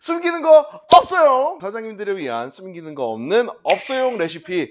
숨기는 거 없어요. 사장님들을 위한 숨기는 거 없는 없어용 레시피.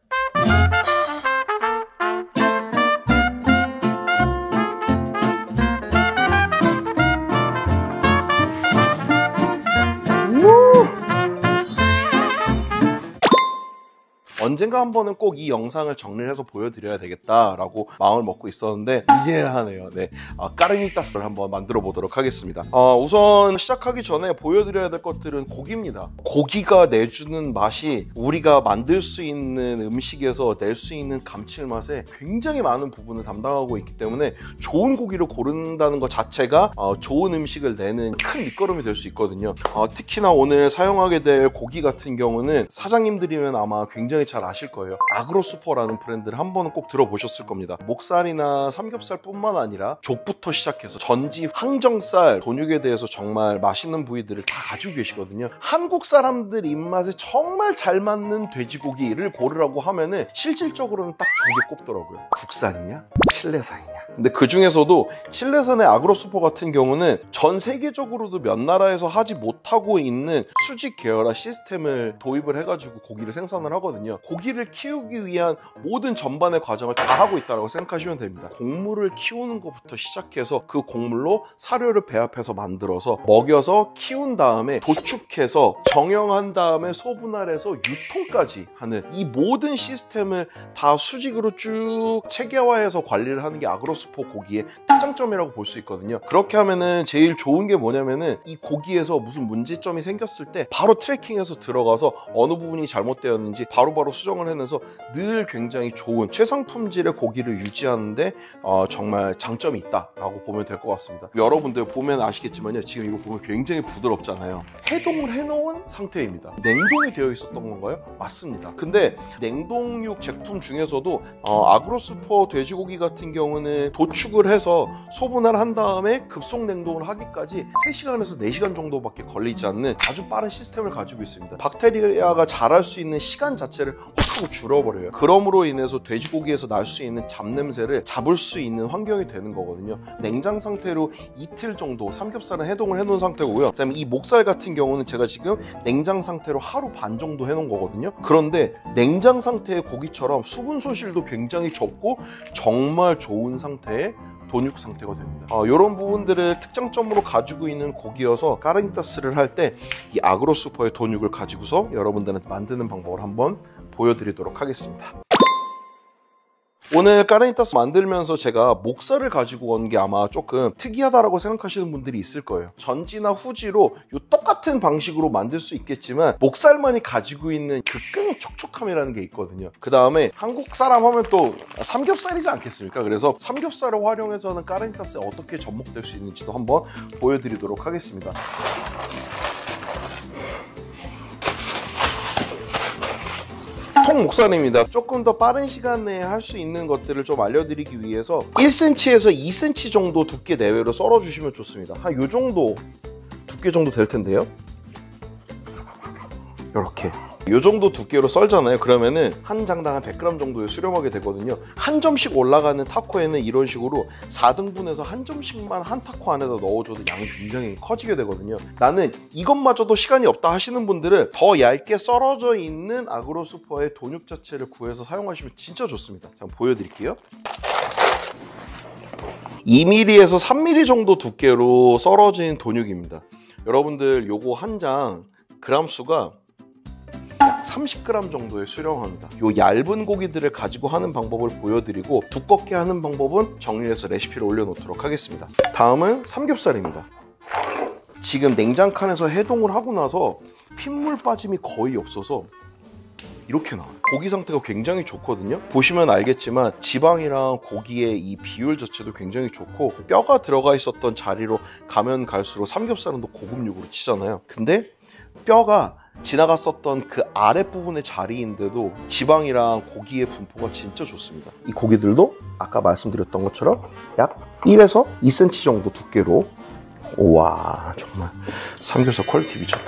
언젠가 한 번은 꼭 이 영상을 정리를 해서 보여드려야 되겠다라고 마음을 먹고 있었는데 이제야 하네요. 네, 까르니타스를 한번 만들어 보도록 하겠습니다. 우선 시작하기 전에 보여드려야 될 것들은 고기입니다. 고기가 내주는 맛이 우리가 만들 수 있는 음식에서 낼 수 있는 감칠맛에 굉장히 많은 부분을 담당하고 있기 때문에 좋은 고기를 고른다는 것 자체가 좋은 음식을 내는 큰 밑거름이 될 수 있거든요. 특히나 오늘 사용하게 될 고기 같은 경우는 사장님들이면 아마 굉장히 잘 아실 거예요. 아그로수퍼라는 브랜드를 한 번은 꼭 들어보셨을 겁니다. 목살이나 삼겹살 뿐만 아니라 족부터 시작해서 전지, 항정살, 돈육에 대해서 정말 맛있는 부위들을 다 가지고 계시거든요. 한국 사람들 입맛에 정말 잘 맞는 돼지고기를 고르라고 하면은 실질적으로는 딱 두 개 꼽더라고요. 국산이냐? 칠레산이냐? 근데 그 중에서도 칠레산의 아그로수퍼 같은 경우는 전 세계적으로도 몇 나라에서 하지 못하고 있는 수직 계열화 시스템을 도입을 해가지고 고기를 생산을 하거든요. 고기를 키우기 위한 모든 전반의 과정을 다 하고 있다고 생각하시면 됩니다. 곡물을 키우는 것부터 시작해서 그 곡물로 사료를 배합해서 만들어서 먹여서 키운 다음에 도축해서 정형한 다음에 소분할해서 유통까지 하는 이 모든 시스템을 다 수직으로 쭉 체계화해서 관리를 하는 게 아그로수퍼 고기의 특장점이라고 볼 수 있거든요. 그렇게 하면은 제일 좋은 게 뭐냐면은 이 고기에서 무슨 문제점이 생겼을 때 바로 트래킹해서 들어가서 어느 부분이 잘못되었는지 바로바로 수정을 해내서 늘 굉장히 좋은 최상 품질의 고기를 유지하는데 정말 장점이 있다라고 보면 될 것 같습니다. 여러분들 보면 아시겠지만요, 지금 이거 보면 굉장히 부드럽잖아요. 해동을 해놓은 상태입니다. 냉동이 되어 있었던 건가요? 맞습니다. 근데 냉동육 제품 중에서도 아그로수퍼 돼지고기 같은 경우는 도축을 해서 소분을 한 다음에 급속 냉동을 하기까지 3시간에서 4시간 정도밖에 걸리지 않는 아주 빠른 시스템을 가지고 있습니다. 박테리아가 자랄 수 있는 시간 자체를 확 하고 줄어버려요. 그럼으로 인해서 돼지고기에서 날 수 있는 잡냄새를 잡을 수 있는 환경이 되는 거거든요. 냉장 상태로 이틀 정도 삼겹살은 해동을 해놓은 상태고요. 그다음에 이 목살 같은 경우는 제가 지금 냉장 상태로 하루 반 정도 해놓은 거거든요. 그런데 냉장 상태의 고기처럼 수분 소실도 굉장히 적고 정말 좋은 상태의 돈육 상태가 됩니다. 이런 부분들을 특장점으로 가지고 있는 고기여서 까르니타스를 할 때 이 아그로수퍼의 돈육을 가지고서 여러분들한테 만드는 방법을 한번 보여드리도록 하겠습니다. 오늘 까르니타스 만들면서 제가 목살을 가지고 온 게 아마 조금 특이하다라고 생각하시는 분들이 있을 거예요. 전지나 후지로 이 똑같은 방식으로 만들 수 있겠지만 목살만이 가지고 있는 그 끈의 촉촉함이라는 게 있거든요. 그 다음에 한국 사람 하면 또 삼겹살이지 않겠습니까? 그래서 삼겹살을 활용해서는 까르니타스에 어떻게 접목될 수 있는지도 한번 보여드리도록 하겠습니다. 통목살입니다. 조금 더 빠른 시간 내에 할 수 있는 것들을 좀 알려드리기 위해서 1cm에서 2cm 정도 두께 내외로 썰어주시면 좋습니다. 한 요 정도 두께 정도 될 텐데요. 이렇게 요 정도 두께로 썰잖아요. 그러면은 한 장당 한 100g 정도에 수렴하게 되거든요. 한 점씩 올라가는 타코에는 이런 식으로 4등분해서 한 점씩만 한 타코 안에다 넣어줘도 양이 굉장히 커지게 되거든요. 나는 이것마저도 시간이 없다 하시는 분들은 더 얇게 썰어져 있는 아그로수퍼의 돈육 자체를 구해서 사용하시면 진짜 좋습니다. 한번 보여드릴게요. 2mm에서 3mm 정도 두께로 썰어진 돈육입니다. 여러분들 요거 한 장 그람 수가 약 30g 정도에 수렴합니다. 요 얇은 고기들을 가지고 하는 방법을 보여드리고 두껍게 하는 방법은 정리해서 레시피를 올려놓도록 하겠습니다. 다음은 삼겹살입니다. 지금 냉장칸에서 해동을 하고 나서 핏물 빠짐이 거의 없어서 이렇게 나와요. 고기 상태가 굉장히 좋거든요. 보시면 알겠지만 지방이랑 고기의 이 비율 자체도 굉장히 좋고 뼈가 들어가 있었던 자리로 가면 갈수록 삼겹살은 더 고급육으로 치잖아요. 근데 뼈가 지나갔었던 그 아랫부분의 자리인데도 지방이랑 고기의 분포가 진짜 좋습니다. 이 고기들도 아까 말씀드렸던 것처럼 약 1에서 2cm 정도 두께로. 우와, 정말 삼겹살 퀄리티 미쳤다.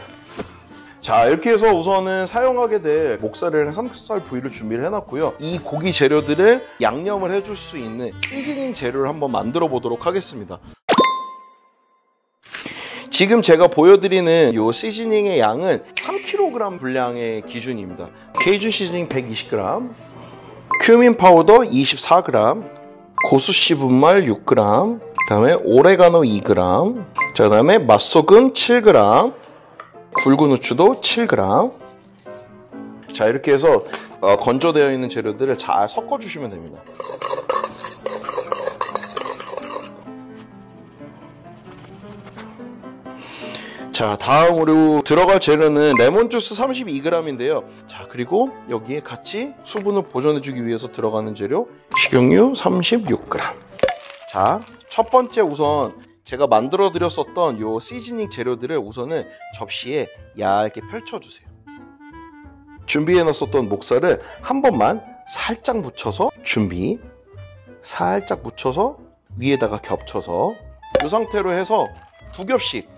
자, 이렇게 해서 우선은 사용하게 될 목살을 삼겹살 부위를 준비를 해놨고요. 이 고기 재료들을 양념을 해줄 수 있는 시즈닝 재료를 한번 만들어 보도록 하겠습니다. 지금 제가 보여드리는 이 시즈닝의 양은 3kg 분량의 기준입니다. 케이준 시즈닝 120g, 큐민 파우더 24g, 고수씨 분말 6g, 그 다음에 오레가노 2g, 자, 그 다음에 맛소금 7g, 굵은 후추도 7g. 자, 이렇게 해서 건조되어 있는 재료들을 잘 섞어주시면 됩니다. 자, 다음으로 들어갈 재료는 레몬 주스 32g인데요. 자, 그리고 여기에 같이 수분을 보존해주기 위해서 들어가는 재료 식용유 36g. 자, 첫 번째 우선 제가 만들어 드렸었던 요 시즈닝 재료들을 우선은 접시에 얇게 펼쳐주세요. 준비해 놨었던 목살을 한 번만 살짝 묻혀서 살짝 묻혀서 위에다가 겹쳐서 이 상태로 해서 2겹씩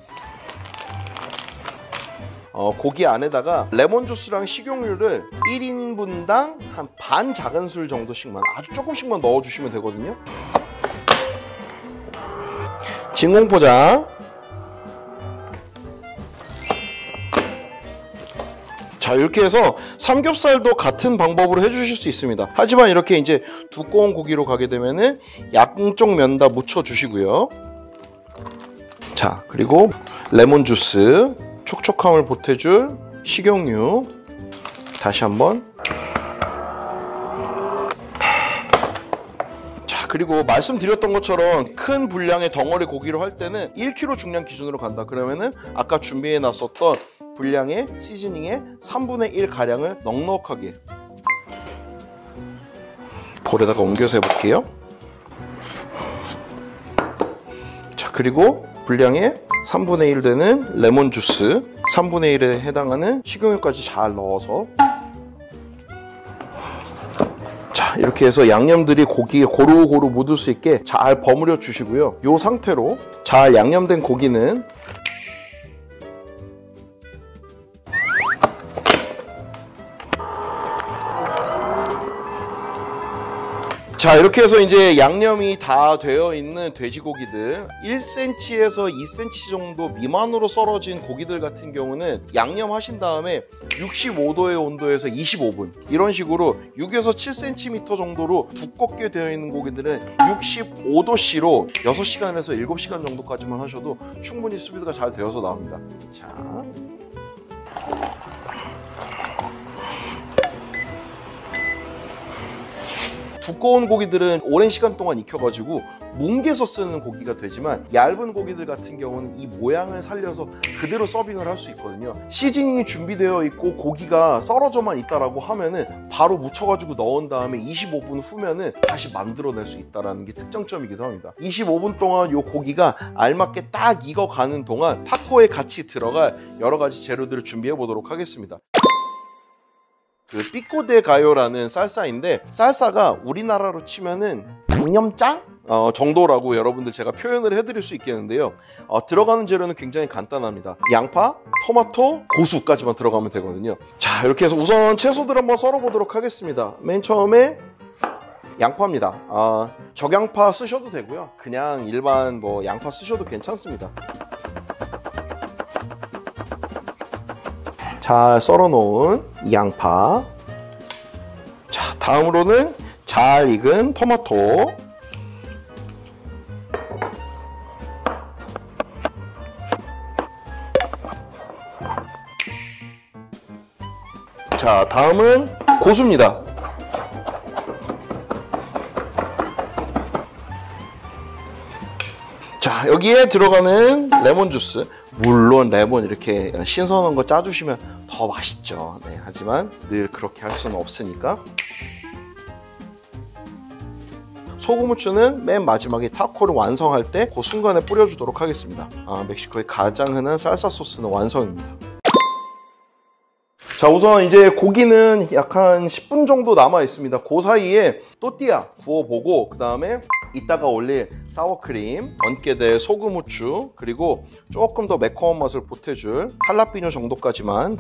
고기 안에다가 레몬 주스랑 식용유를 1인분당 한 반 작은술 정도씩만, 아주 조금씩만 넣어주시면 되거든요. 진공포장. 자, 이렇게 해서 삼겹살도 같은 방법으로 해주실 수 있습니다. 하지만 이렇게 이제 두꺼운 고기로 가게 되면은 양쪽 면 다 묻혀주시고요. 자, 그리고 레몬 주스, 촉촉함을 보태줄 식용유 다시 한번. 자, 그리고 말씀드렸던 것처럼 큰 분량의 덩어리 고기로 할 때는 1kg 중량 기준으로 간다. 그러면은 아까 준비해 놨었던 분량의 시즈닝의 3분의 1 가량을 넉넉하게 볼에다가 옮겨서 해볼게요. 자, 그리고 분량의 3분의 1 되는 레몬 주스, 3분의 1에 해당하는 식용유까지 잘 넣어서, 자, 이렇게 해서 양념들이 고기에 고루고루 묻을 수 있게 잘 버무려 주시고요. 이 상태로 잘 양념된 고기는 자, 이렇게 해서 이제 양념이 다 되어 있는 돼지고기들 1cm에서 2cm 정도 미만으로 썰어진 고기들 같은 경우는 양념하신 다음에 65도의 온도에서 25분, 이런 식으로 6에서 7cm 정도로 두껍게 되어 있는 고기들은 65도씨로 6시간에서 7시간 정도까지만 하셔도 충분히 수비드가 잘 되어서 나옵니다. 자, 두꺼운 고기들은 오랜 시간 동안 익혀가지고 뭉개서 쓰는 고기가 되지만, 얇은 고기들 같은 경우는 이 모양을 살려서 그대로 서빙을 할 수 있거든요. 시즈닝이 준비되어 있고 고기가 썰어져만 있다라고 하면은 바로 묻혀가지고 넣은 다음에 25분 후면은 다시 만들어낼 수 있다는 게 특장점이기도 합니다. 25분 동안 이 고기가 알맞게 딱 익어가는 동안 타코에 같이 들어갈 여러 가지 재료들을 준비해 보도록 하겠습니다. 그 삐꼬데 가요라는 쌀사인데, 쌀사가 우리나라로 치면은 양념장 정도라고 여러분들 제가 표현을 해드릴 수 있겠는데요. 들어가는 재료는 굉장히 간단합니다. 양파, 토마토, 고수까지만 들어가면 되거든요. 자, 이렇게 해서 우선 채소들 한번 썰어 보도록 하겠습니다. 맨 처음에 양파입니다. 적양파 쓰셔도 되고요, 그냥 일반 양파 쓰셔도 괜찮습니다. 잘 썰어 놓은 양파. 자, 다음으로는 잘 익은 토마토. 자, 다음은 고수입니다. 자, 여기에 들어가는 레몬 주스. 물론 레몬 이렇게 신선한 거 짜주시면 더 맛있죠. 네, 하지만 늘 그렇게 할 수는 없으니까. 소금 후추는 맨 마지막에 타코를 완성할 때 그 순간에 뿌려주도록 하겠습니다. 멕시코의 가장 흔한 살사 소스는 완성입니다. 자, 우선 이제 고기는 약 한 10분 정도 남아 있습니다. 그 사이에 또띠아 구워보고, 그 다음에 이따가 올릴 사워크림, 얹게 될 소금 후추, 그리고 조금 더 매콤한 맛을 보태줄 할라피뇨 정도까지만.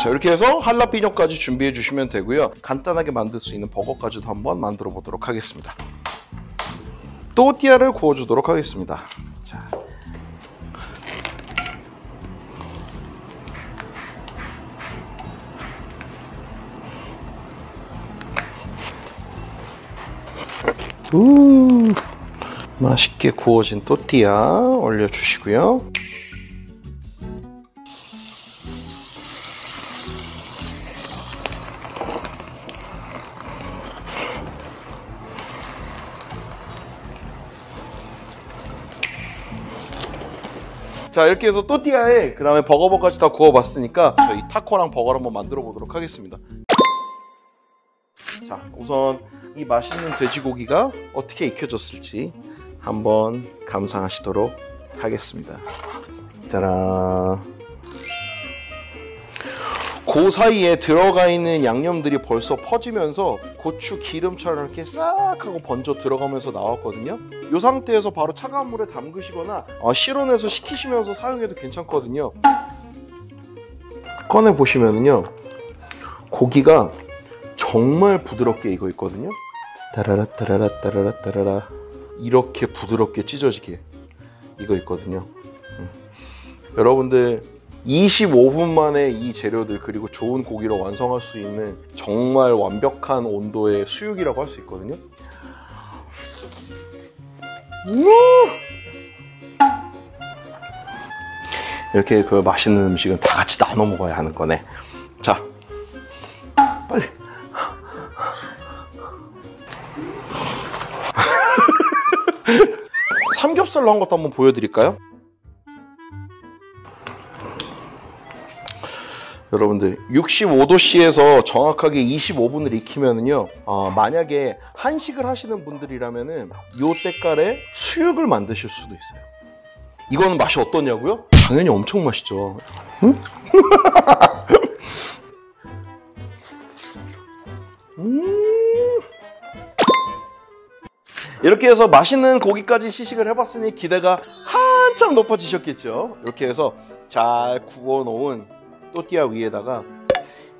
자, 이렇게 해서 할라피뇨까지 준비해 주시면 되고요. 간단하게 만들 수 있는 버거까지도 한번 만들어 보도록 하겠습니다. 또띠아를 구워주도록 하겠습니다. 자, 맛있게 구워진 또띠아 올려주시고요. 자, 이렇게 해서 또띠아에 그 다음에 버거버까지 다 구워봤으니까 저희 타코랑 버거를 한번 만들어 보도록 하겠습니다. 자, 우선 이 맛있는 돼지고기가 어떻게 익혀졌을지 한번 감상하시도록 하겠습니다. 짜란. 그 사이에 들어가 있는 양념들이 벌써 퍼지면서 고추 기름처럼 이렇게 싹 하고 번져 들어가면서 나왔거든요. 이 상태에서 바로 차가운 물에 담그시거나 실온에서 식히시면서 사용해도 괜찮거든요. 꺼내 보시면은요, 고기가 정말 부드럽게 익어 있거든요. 따라라 따라라 따라라 따라라, 이렇게 부드럽게 찢어지게 익어 있거든요. 여러분들 25분 만에 이 재료들 그리고 좋은 고기로 완성할 수 있는 정말 완벽한 온도의 수육이라고 할 수 있거든요. 이렇게 그 맛있는 음식은 다 같이 나눠 먹어야 하는 거네. 자, 빨리. 삼겹살로 한 것도 한번 보여드릴까요? 여러분들 65도씨에서 정확하게 25분을 익히면은요, 만약에 한식을 하시는 분들이라면은 요 때깔에 수육을 만드실 수도 있어요. 이거는 맛이 어떠냐고요? 당연히 엄청 맛있죠. 응? 이렇게 해서 맛있는 고기까지 시식을 해봤으니 기대가 한참 높아지셨겠죠. 이렇게 해서 잘 구워놓은 또띠아 위에다가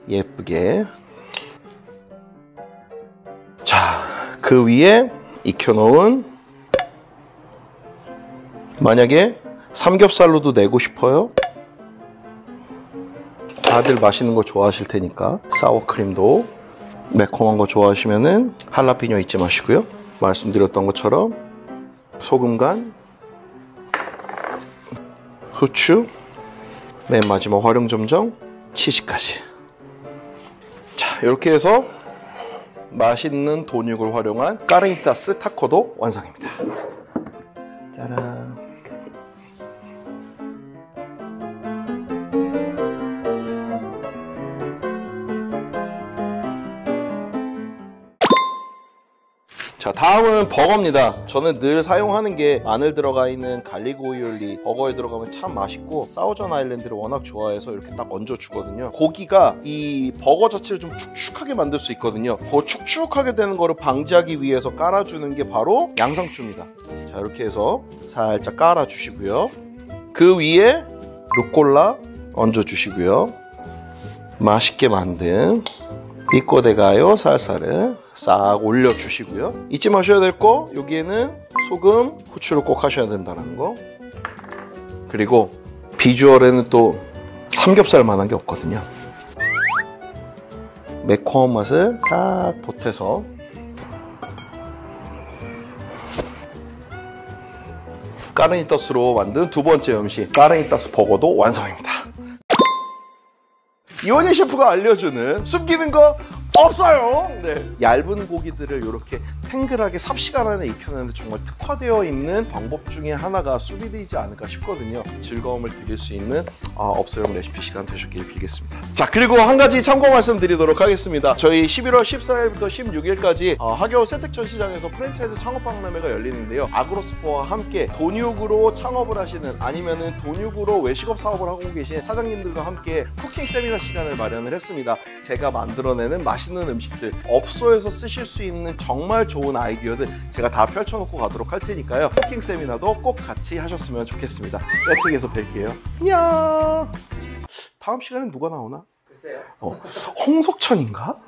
예쁘게, 자, 그 위에 익혀놓은, 만약에 삼겹살로도 내고 싶어요, 다들 맛있는 거 좋아하실 테니까 사워크림도, 매콤한 거 좋아하시면은 할라피뇨 잊지 마시고요. 말씀드렸던 것처럼 소금 간, 후추, 맨 마지막 활용점정, 치즈까지. 자, 이렇게 해서 맛있는 돈육을 활용한 까르니타스 타코도 완성입니다. 짜란. 자, 다음은 버거입니다. 저는 늘 사용하는 게 마늘 들어가 있는 갈릭 오이올리, 버거에 들어가면 참 맛있고 사우전 아일랜드를 워낙 좋아해서 이렇게 딱 얹어주거든요. 고기가 이 버거 자체를 좀 축축하게 만들 수 있거든요. 그 축축하게 되는 거를 방지하기 위해서 깔아주는 게 바로 양상추입니다. 자, 이렇게 해서 살짝 깔아주시고요. 그 위에 루꼴라 얹어주시고요. 맛있게 만든 피코데가요 살사를 싹 올려주시고요. 잊지 마셔야 될 거, 여기에는 소금, 후추를 꼭 하셔야 된다는 거. 그리고 비주얼에는 또 삼겹살만한 게 없거든요. 매콤한 맛을 딱 보태서 까르니타스로 만든 두 번째 음식, 까르니타스 버거도 완성입니다. 이원희 셰프가 알려주는 숨기는 거 없어요. 네, 얇은 고기들을 이렇게 탱글하게 삽시간 안에 익혀내는데 정말 특화되어 있는 방법 중에 하나가 수비드이지 않을까 싶거든요. 즐거움을 드릴 수 있는 업소용 레시피 시간 되셨길 빌겠습니다. 자, 그리고 한 가지 참고 말씀드리도록 하겠습니다. 저희 11월 14일부터 16일까지 하겨울 세택전 시장에서 프랜차이즈 창업박람회가 열리는데요. 아그로스포와 함께 돈육으로 창업을 하시는, 아니면은 돈육으로 외식업 사업을 하고 계신 사장님들과 함께 쿠킹 세미나 시간을 마련을 했습니다. 제가 만들어내는 맛있는 음식들, 업소에서 쓰실 수 있는 정말 좋은 아이디어들 제가 다 펼쳐놓고 가도록 할 테니까요. 쿠킹 세미나도 꼭 같이 하셨으면 좋겠습니다. 세팅에서 뵐게요. 안녕. 다음 시간엔 누가 나오나? 글쎄요. 홍석천인가?